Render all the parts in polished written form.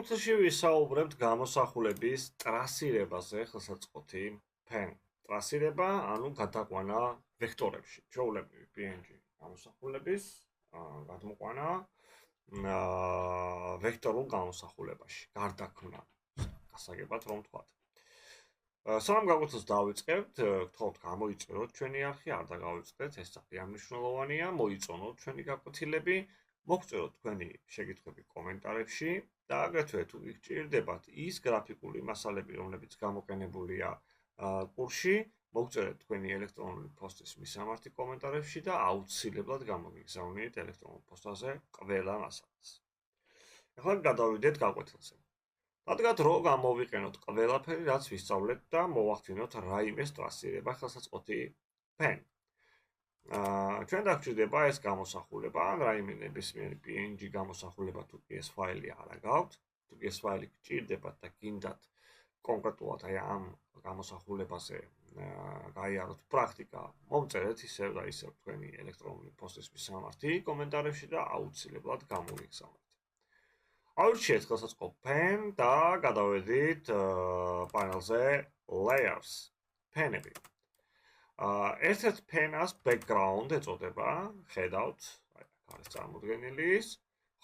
ფონტში ვისაუბრებთ გამოსახულების ტრასირებაზე, ხელსაწყოთი pen. ტრასირება, ანუ გადაყვანა ვექტორებში. ჩვეულებრივი PNG გამოსახულების გადმოყვანა ვექტორულ გამოსახულებაში. გარდაქმნა. გასაგებად რომ ვთქვათ. სანამ გაგვიწევს დავიწყებთ, გთხოვთ გამოიწეროთ ჩვენი არხი, არ დაგავიწყდეთ, ეს ძალიან მნიშვნელოვანია, მოიწონოთ ჩვენი გაკვეთილები, მოგწეროთ თქვენი შეკითხვები კომენტარებში და აგრეთვე თუ გიჭირდებათ ის გრაფიკული მასალები, რომლებიც გამოყენებულია კურსში, მოგწერეთ თქვენი ელექტრონული პოსტის მისამართი კომენტარებში და აუცილებლად გამოგიგზავნით ელექტრონულ პოსტაზე ყველა მასალას. ახლა გადავიდეთ გაკვეთილზე. რადგან რო გამოვიყენოთ ყველაფერი, რაც ვისწავლეთ და მოვახდინოთ რაიმეს ტრასირება ხელსაწყოთი pen. ჩვენ დაგჭირდება ეს გამოსახულება, რაიმე ნებისმიერი PNG გამოსახულება თუ კი ეს ფაილი არა გაქვთ, თუ კი ეს ფაილი გჭირდებათ და გინდათ კონკრეტულად აი ამ გამოსახულებაზე გაიაროთ პრაქტიკა, მომწერეთ ისევ და ისევ თქვენი ელექტრონული პოსტის მისამართი კომენტარებში და აუცილებლად გამოგიგზავნით. აურჩიეთ ხელსაწყო pen და გადავედით პანელზე layers, pen-ები. ერთ-ერთ pen-ას background ეწოდება, ხედავთ, აი აქ არის წარმოდგენილი ის,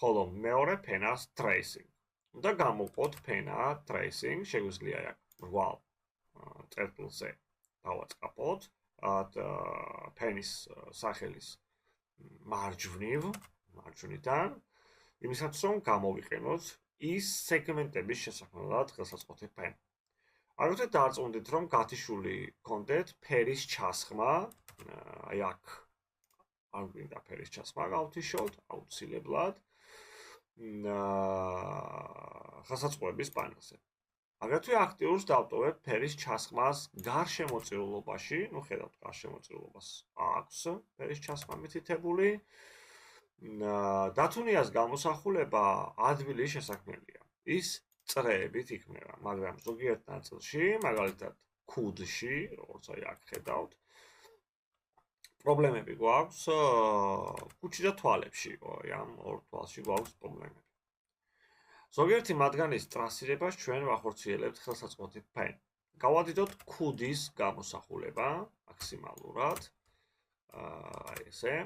ხოლო მეორე pen-ას tracing. და გამოვყოთ pen-ა tracing, შეგვიძლია აქ მრგვალ წერტილზე დავაწყაპოთ, pen-ის სახელის მარჯვნიდან, იმისაც რომ გამოვიყენოთ ის სეგმენტების შესაქმნელად ხელსაწყოთი pen. აგრეთვე დარწმუნდით რომ გათიშული გქონდეთ ფერის ჩასხმა, აი აქ არ გვინდა ფერის ჩასხმა გავთიშოთ აუცილებლად ხელსაწყოების პანელზე. აგრეთვე აქტიურს დავტოვებ ფერის ჩასხმას გარშემოწირულობაში, ნუ ხედავთ გარშემოწირულობას აქვს ფერის ჩასხმა მითითებული. დათუნიას გამოსახულება ადვილი შესაქმნელია. ის წრეებით იქნება, მაგრამ ზოგიერთ ნაწილში, მაგალითად ქუდში, როგორც აი აქ ხედავთ, პრობლემები გვაქვს ქუდში და თვალებში, აი ამ ორ თვალში გვაქვს პრობლემები. ზოგიერთი მათგანის ტრასირებას ჩვენ ვახორციელებთ ხელსაწყოთი pen. გავადიდოთ ქუდის გამოსახულება მაქსიმალურად. აი ესე.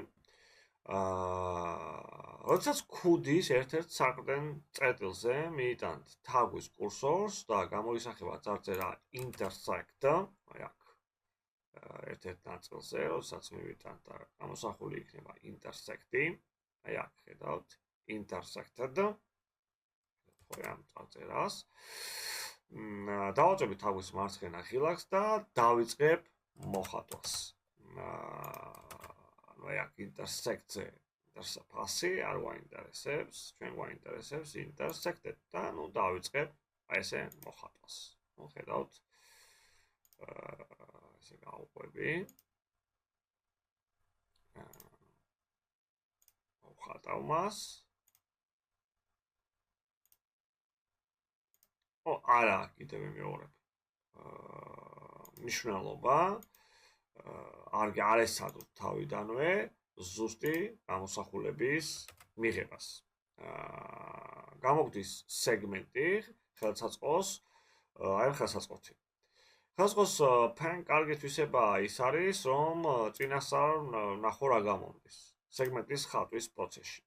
როდესაც ქუდის ერთ-ერთ საყრდენ წერტილზე მიიტანთ თაგვის კურსორს და გამოისახება წარწერა intersect, აი აქ ერთ-ერთ ნაწილზე, როდესაც მივიტანთ და გამოსახული იქნება intersect-ი, აი აქ ხედავთ intersected, ხო ამ წარწერას. დავაწვევით თაგვის მარცხენა ხილაკს და დავიწყებ მოხატვას. აი აქ intersect-ზე intersect-ი არ გვაინტერესებს, ჩვენ გვაინტერესებს intersected და ნუ დავიწყებ აი ესე მოხატვას. ნუ ხედავთ ესე გავყვები. ვხატავ მას. არა, კიდევ ვიმეორებ. მნიშვნელობა არ ესადოთ თავიდანვე ზუსტი გამოსახულების მიღებას. გამოგდის სეგმენტი ხელსაწყოს, აი ხელსაწყოთი. ხელსაწყოს pen კარგი თვისება ის არის, რომ წინასწარ ნახო რა გამომდის სეგმენტის ხატვის პროცესში.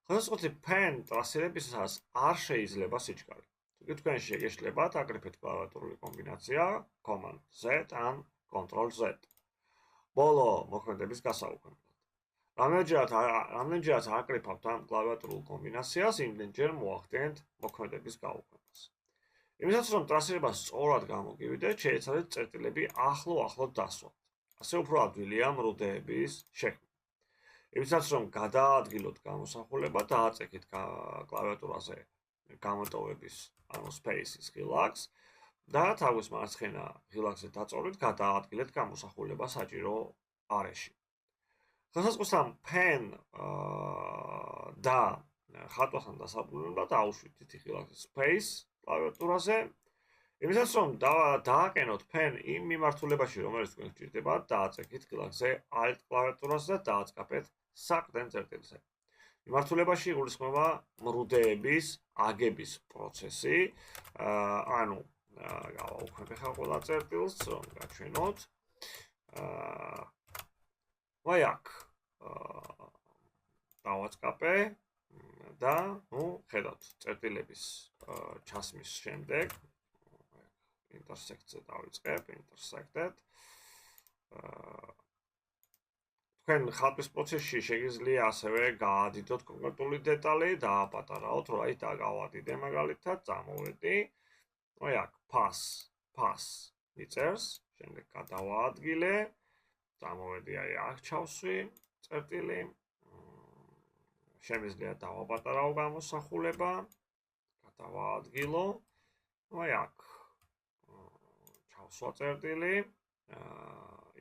ხელსაწყოთი pen ტრასირებისას არ შეიძლება სიჩქარე. თუ თქვენ შეგეშლებათ აკრიფეთ კლავიატურული კომბინაცია Command Z ან Control Z. ბოლო მოქმედების გასაუქმებლად. რამდენჯერაც აკრიფავთ ამ კლავიატურულ კომბინაციას, იმდენჯერ მოახდენთ მოქმედების გაუქმებას. იმისათვის რომ ტრასირება სწორად გამოგივიდეთ, შეეცადეთ წერტილები ახლო-ახლო დასვათ. ასე უფრო ადვილია მრუდეების შექმნა. იმისათვის რომ გადაადგილოთ გამოსახულება, დააწექით კლავიატურაზე გამოტოვების, ანუ space-ის ხილაკს და თაგვის მარცხენა ხილაკზე დაწოვრით გადაადგილეთ გამოსახულება საჭირო არეში. ხელსაწყოსთან pen და ხატვასთან დასაბრუნებლად აუშვით ხილაკზე space კლავიატურაზე. იმისათვის რომ დააყენოთ pen იმ მიმართულებაში, რომელიც თქვენ გჭირდებათ, დააწექით ხილაკზე alt კლავიატურაზე და დააწყაპეთ საყრდენ წერტილზე. მიმართულებაში იგულისხმება მრუდეების აგების პროცესი. ანუ გავაუქმებ ხა ყველა წერტილს, რომ გაჩვენოთ. აი აქ დავაწყაპე და ხედავთ წერტილების ჩასმის შემდეგ intersect-ზე დავიწყებ, intersected. თქვენ ხატვის პროცესში შეგიძლია ასევე გაადიდოთ კონკრეტული დეტალი და აპატარაოთ, რომ აი და გავადიდე მაგალითად, წამოვედი. აი აქ pass მიწერს, შემდეგ გადავაადგილე, წამოვედი აი აქ ჩავსვი წერტილი. შემიძლია დავაპატარავ გამოსახულება, გადავაადგილო. აი აქ ჩავსვა წერტილი,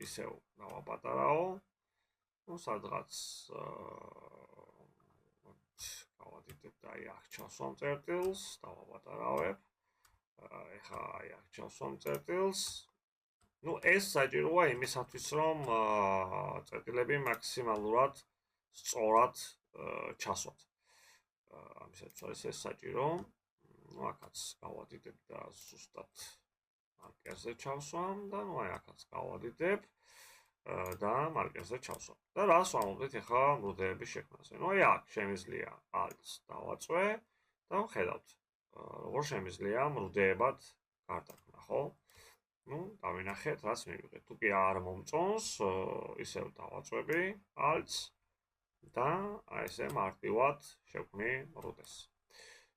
ისევ დავაპატარავ. სადღაც გავადიდებ და აი აქ ჩავსვამ წერტილს, დავაპატარავებ. ეხლა აი აქ ჩავსვამ წერტილს. ეს საჭიროა იმისათვის, რომ წერტილები მაქსიმალურად სწორად ჩასვათ. ამისათვის ეს საჭირო. აქაც გავადიდებ და ზუსტად მარკერზე ჩავსვამ და აი აქაც გავადიდებ. და მარკერზე ჩავსვამ. და რას ვამობთ ახლა მრუდეების შექმნაზე? აი აქ შემიძლია Alt-ს დავაწვე და ხედავთ, როგორ შემიძლია მრუდეებად გარდაქმნა, ხო? დავინახეთ, რაც მივიღეთ. თუ კი არ მომწონს, ისევ დავაწვევი Alt-ს და აი ესე მარტივად შევქმნი მრუდეს.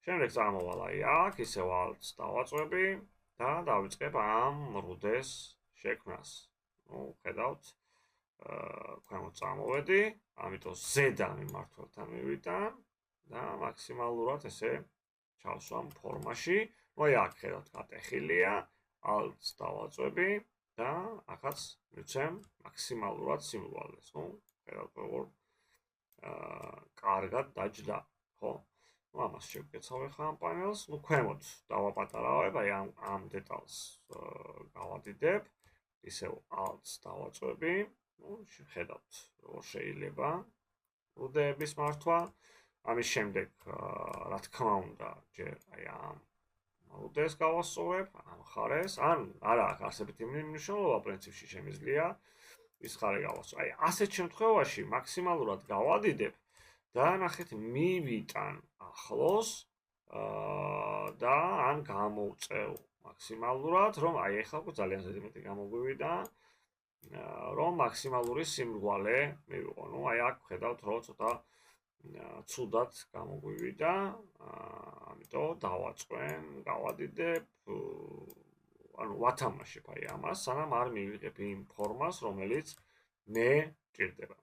შემდეგ წამოვალ აი აქ, ისევ Alt-ს დავაწვევი და დავიწყებ ამ მრუდეს შექმნას. ხედავთ, ქვემოთ წამოვედი, ამიტომ ზედან მიმართველთან მივიდა და მაქსიმალურად ესე ჩავსვამ ფორმაში. აი აქ ხედავთ, გატეხილია, Alt-ს დავაწვევი და ახაც მივცემ მაქსიმალურად სიმრუალეს. ხედავთ, როგორ კარგად დაჯდა, ხო? ამას შევკეცავ ახლა ამ პანელს. ქვემოთ დავაპატარავებ, აი ამ დეტალს გავადიდებ. ისევ Alt-ს დავაწვევი, ხედავთ, როგორ შეიძლება მრუდეების მართვა. ამის შემდეგ, რა თქმა უნდა, ჯერ აი ამ მრუდეს გავასწორებ, ამ მხარეს, ან არა აქვს არსებითი მნიშვნელობა, პრინციპში შემიძლია ის მხარე გავასწორო. აი ასეთ შემთხვევაში მაქსიმალურად გავადიდებ და ნახეთ მივიტან ახლოს და ან გამოვწევ მაქსიმალურად, რომ აი ახლა ძალიან ზედმეტი გამოგვივიდა, რომ მაქსიმალური სიმრგვალე მივიღო. აი აქ ხედავთ, რომ ცოტა ცუდად გამოგვივიდა, ამიტომ დავაწვენ, გავადიდებ, ანუ ვათამაშებ აი ამას, სანამ არ მივიღებ იმ ფორმას, რომელიც მე ჭირდება.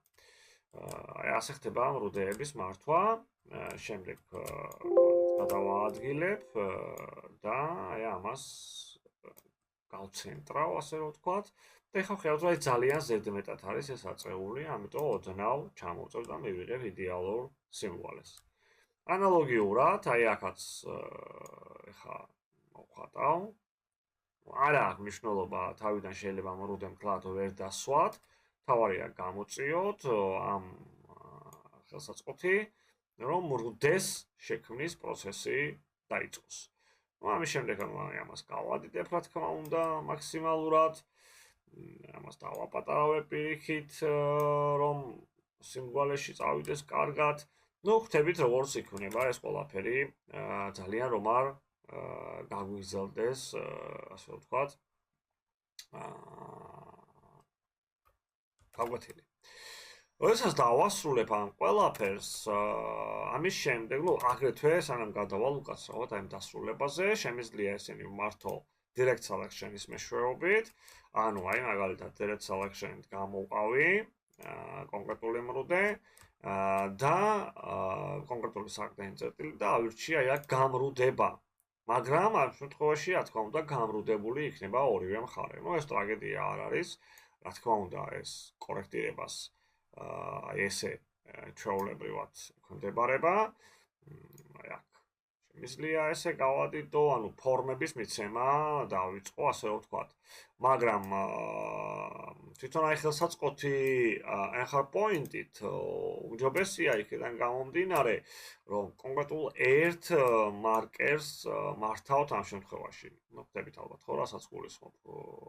აი ასე ხდება მრუდეების მართვა. შემდეგ გადავაადგილებ და აი ამას გავცენტრავ, ასე რომ ვთქვათ. და ეხლა ხედავთ, რომ ძალიან ზედმეტად არის ეს აწეული, ამიტომ ოდნავ ჩამოვწევ და მივიღებ იდეალურ სიმრუალეს. ანალოგიურად, აი აქაც ეხლა მოვხატავ. არა აქვს მნიშვნელობა, თავიდან შეიძლება მრუდე მთლად ვერ დასვათ. თავარია გამოწიოთ ამ ხელსაწყოთი, რომ მრუდეს შექმნის პროცესი დაიწყოს. ამის შემდეგ ამას გავადიდებ, რა თქმა უნდა, მაქსიმალურად. ამას დავაპატარავებ პირიქით, რომ სიმრგვალეში წავიდეს კარგად. ხვდებით, როგორც იქნება ეს ყველაფერი, ძალიან რომ არ გაგვიგზელდეს, ასე ვთქვათ, გაგვეთილი. როდესაც დავასრულებ ამ ყველაფერს, ამის შემდეგ, აგრეთვე სანამ გადავალ უკაცრავად აი ამ დასრულებაზე, შემიძლია ესენი ვმართო direct selection-ის მეშვეობით, ანუ აი მაგალითად direct selection-ით გამოვყავი კონკრეტული მრუდე და კონკრეტული საყრდენი წერტილი და ავირჩი აი აქ გამრუდება. მაგრამ ამ შემთხვევაში, რა თქმა უნდა, გამრუდებული იქნება ორივე მხარე. ეს ტრაგედია არ არის, რა თქმა უნდა, ეს კორექტირებას აი ესე ჩვეულებრივად ექვემდებარება. აი აქ შემიძლია ესე გავადიდო, ანუ ფორმების მიცემა დავიწყო, ასე რომ ვთქვათ. მაგრამ თვითონ აი ხელსაწყოთი ახალ პოინტით უმჯობესია იქიდან გამომდინარე, რომ კონკრეტულ ერთ მარკერს მართავთ ამ შემთხვევაში. ნუ ხდებით ალბათ ხო, რასაც გულისხმობ.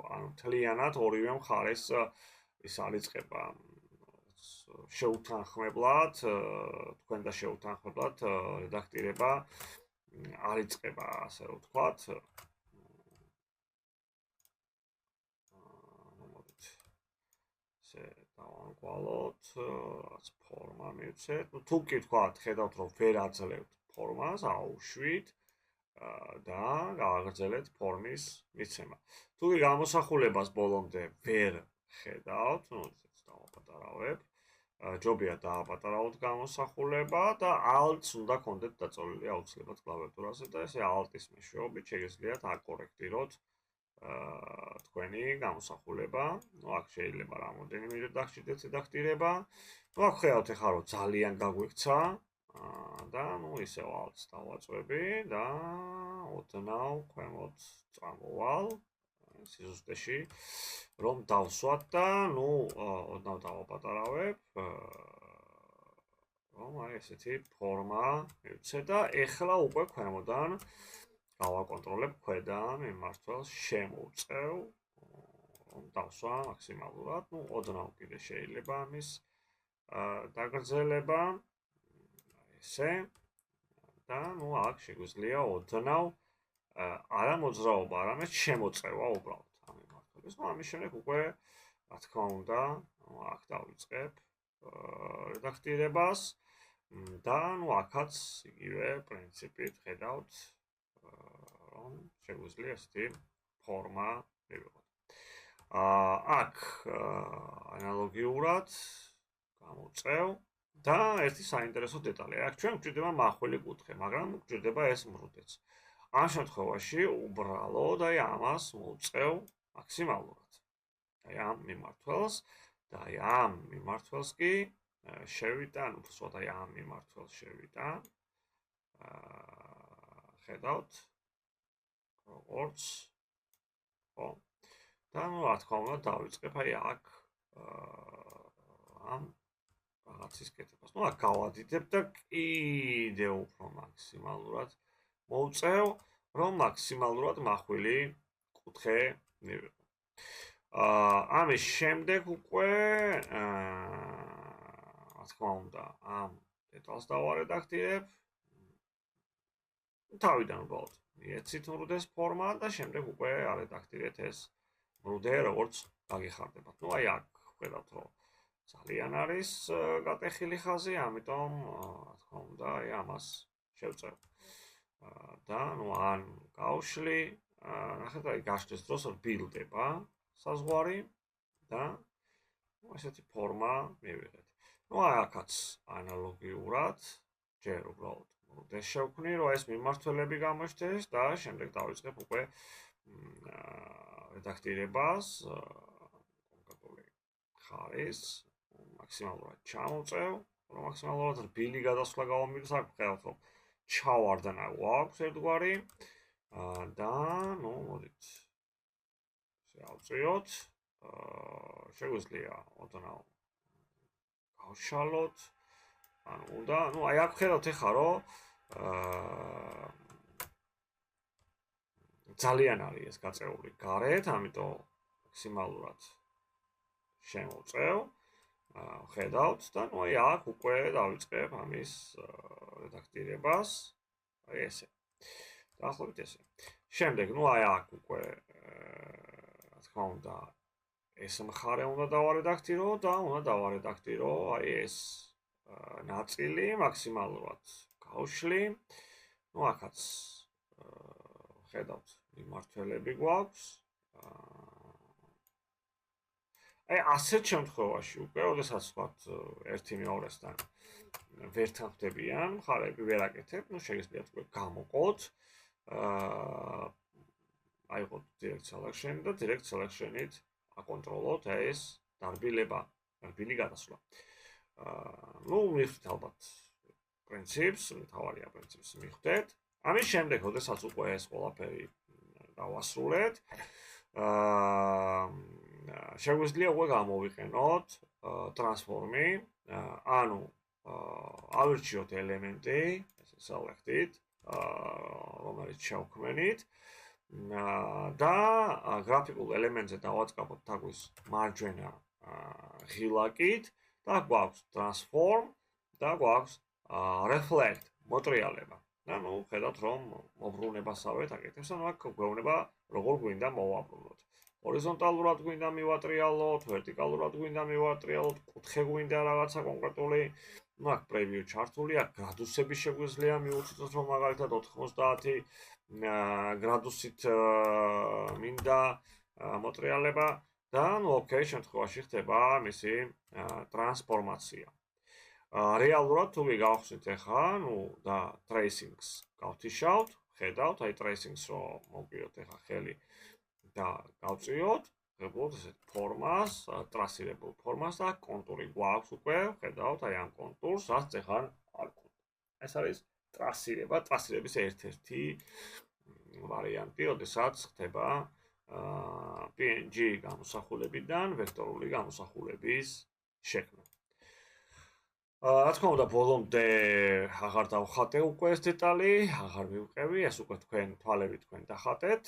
ანუ მთლიანად ორივე მხარეს ის არიწყება შეუთანხმებლად, თქვენ და შეუთანხმებლად რედაქტირება არიწყება, ასე რომ ვთქვათ. დავანკვალოთ, რაც ფორმა მივცეთ. ნუ თუ კი ვთქვათ, ხედავთ რომ ვერ აძლევთ ფორმას, აუშვით და გააგრძელეთ ფორმის მიცემა. თუ კი გამოსახულებას ბოლომდე ვერ ხედავთ, ნუ ესეც დავაპატარავებ. ჯობია დააპატარავოთ გამოსახულება და Alt-ს უნდა გქონდეთ დაწოლილი აუცილებლად კლავიატურაზე და ესე Alt-ის მეშვეობით შეგიძლიათ აკორექტიროთ თქვენი გამოსახულება. ნუ აქ შეიძლება რამოდენიმე რედაქტირება. ნუ აქ ხედავთ ახლა რომ ძალიან გაგვიქცა და ნუ ისევ Alt-ს დავაწვევი და ოდნავ ქვემოთ წამოვალ სიზუსტეში რომ დავსვათ და ნუ ოდნავ დავაპატარავებ რომ აი ესეთი ფორმა მივცე და ეხლა უკვე ქვემოდან გავაკონტროლებ ქვედან მიმართველ შემოვწევ რომ დავსვა მაქსიმალურად, ნუ ოდნავ კიდე შეიძლება ამის დაგრძელება ესე და ნუ აქ შეგვიძლია ოდნავ არა მოძრაობა, არამედ შემოწევა უბრალოდ ამ მიმართულების. ნუ ამის შემდეგ უკვე რა თქმა უნდა, აქ დავიწყებ რედაქტირებას და ნუ აქაც იგივე პრინციპით ხედავთ რომ შეგვიძლია ესეთი ფორმა მივიღოთ. აქ ანალოგიურად გამოწევ და ერთი საინტერესო დეტალი. აქ ჩვენ გვჭირდება მახვილი კუთხე, მაგრამ გვჭირდება ეს მრუდეც. ამ შემთხვევაში უბრალოდ აი ამას მოვწევ მაქსიმალურად. აი ამ მიმართველს და აი ამ მიმართველს კი შევიტან, უბრალოდ აი ამ მიმართველს შევიტან. ხედავთ როგორც ხო და ნუ რა თქმა უნდა დავიწყებ აი აქ ამ რაღაცის კეთებას. ნუ აქ გავადიდებ და კიდე უფრო მაქსიმალურად მოვწევ, რომ მაქსიმალურად მახვილი კუთხე მივიღო. ამის შემდეგ უკვე რა თქმა უნდა ამ დეტალს დავარედაქტირებ. თავიდან უბრალოდ მიეცით მრუდეს ფორმა და შემდეგ უკვე არედაქტირეთ ეს მრუდე როგორც გაგეხარდებათ. ნუ აი აქ ხედავთ რომ ძალიან არის გატეხილი ხაზი, ამიტომ რა თქმა უნდა აი ამას შევწევ. და ნუ ან გავშლი, ნახეთ აი გაშლის დროს რბილდება საზღვარი და ნუ ესეთი ფორმა მივიღეთ. ნუ აი აქაც ანალოგიურად ჯერ უბრალოდ მრუდეს შევქმნი, რომ ეს მიმართველები გამოჩნდეს და შემდეგ დავიწყებ უკვე რედაქტირებას კონკრეტული ხარის მაქსიმალურად ჩამოვწევ, რომ მაქსიმალურად რბილი გადასვლა გამომიგდეს. აქ ხედავთ რომ ჩავარდნა გვაქვს ერთგვარი და ნუ მოდით ავწიოთ. შეგვიძლია ოდნავ გავშალოთ. ანუ და ნუ აი აქ ხედავთ ახლა რომ ძალიან არის ეს გაწეული გარეთ, ამიტომ მაქსიმალურად შემოვწევ. ხედავთ და ნუ აი აქ უკვე დავიწყებ ამის რედაქტირებას. აი ესე. დაახლოებით ესე. შემდეგ ნუ აი აქ უკვე რა თქმა უნდა ეს მხარე უნდა დავარედაქტირო და უნდა დავარედაქტირო აი ეს ნაწილი მაქსიმალურად გავშლი. ნუ აქაც ხედავთ მიმართველები გვაქვს. აი ასეთ შემთხვევაში უკვე, როდესაც ვთქვათ ერთი მეორესთან ვერ თანხმდებიან, მხარეები ვერ აკეთებ, ნუ შეგიძლიათ უკვე გამოყოთ. აიღოთ direct selection და direct selection-ით აკონტროლოთ ეს დარბილება, დარბილი გადასვლა. ნუ მივხვდით ალბათ პრინციპს, მთავარია პრინციპს მივხვდეთ. ამის შემდეგ, როდესაც უკვე ეს ყველაფერი დავასრულეთ, შეგვიძლია უკვე გამოვიყენოთ ტრანსფორმი, ანუ ავირჩიოთ ელემენტი, ესე select-ით, რომელიც შევქმნით და გრაფიკულ ელემენტზე დავაწყობთ თაგვის მარჯვენა ღილაკით და გვაქვს transform და გვაქვს reflect მოტრიალება. ანუ ხედავთ რომ მობრუნებასავე აკეთებს, ანუ აქ გვეუბნება როგორ გვინდა მოვაბრუნოთ. ჰორიზონტალურად გვინდა მივატრიალოთ, ვერტიკალურად გვინდა მივატრიალოთ, კუთხე გვინდა რაღაცა კონკრეტული. ნუ აქ პრევიუ ჩართულია, გრადუსები შეგვიძლია მივუწოდოთ რომ მაგალითად 90 გრადუსით მინდა მოტრიალება და ნუ ოკეი შემთხვევაში ხდება მისი ტრანსფორმაცია. რეალურად თუ გიგახსნით ახლა, ნუ და tracings გავთიშავთ, ხედავთ, აი tracings რომ მოვგიოთ ახლა ხელი და გავწიოთ, ღებულობთ ესეთ ფორმას, ტრასირებულ ფორმას და კონტური გვაქვს უკვე, ხედავთ, აი ამ კონტურს, რაც ახლა არ გვქონდა. ეს არის ტრასირება, ტრასირების ერთ-ერთი ვარიანტი, როდესაც ხდება PNG გამოსახულებიდან ვექტორული გამოსახულების შექმნა. რა თქმა უნდა, ბოლომდე აღარ დავხატე უკვე ეს დეტალი, აღარ მივყევი, ეს უკვე თქვენ თვალებით თქვენ დახატეთ,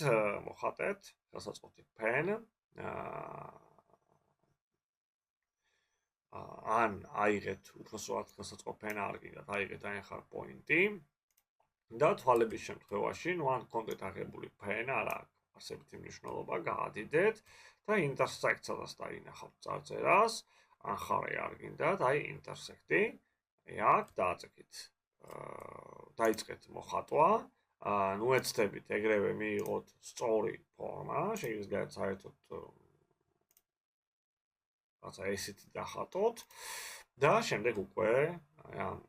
მოხატეთ, ხელსაწყოთი pen. ან აიღეთ უпроსოად ხელსაწყო pen არ გინდათ, აიღეთ აი ახლა პოინტი და თვალების შემთხვევაში, ნუ ან გქონდეთ აღებული pen, არა არსებითი მნიშვნელობა, გაადიდეთ და intersect-საც დაინახავთ წარწერას. ან ხარე არ გინდათ, აი intersect-ი, აქ დააწექით. დაიწყეთ მოხატვა, ნუ ეცდებით ეგრევე მიიღოთ სწორი ფორმა, შეიძლება საერთოდ რაცა ესეთი დახატოთ და შემდეგ უკვე ამ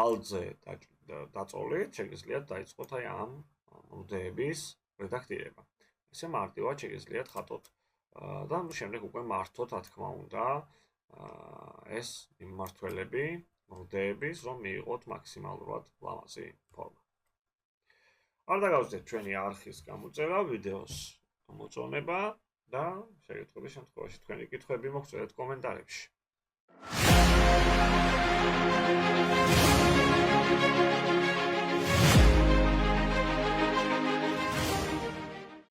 ალტზე დაწოლით, შეგიძლიათ დაიწყოთ აი ამ მოდეების რედაქტირება. ესე მარტივად შეგიძლიათ ხატოთ და შემდეგ უკვე მართოთ, რა თქმა უნდა, ეს მიმმართველები მოდეების, რომ მიიღოთ მაქსიმალურად ლამაზი ფორმა. არ დაგავიწყდეთ ჩვენი არხის გამოწერა, ვიდეოს მოწონება და შეგეთქვით შემთხვევაში თქვენი კითხვები მოგწერეთ კომენტარებში.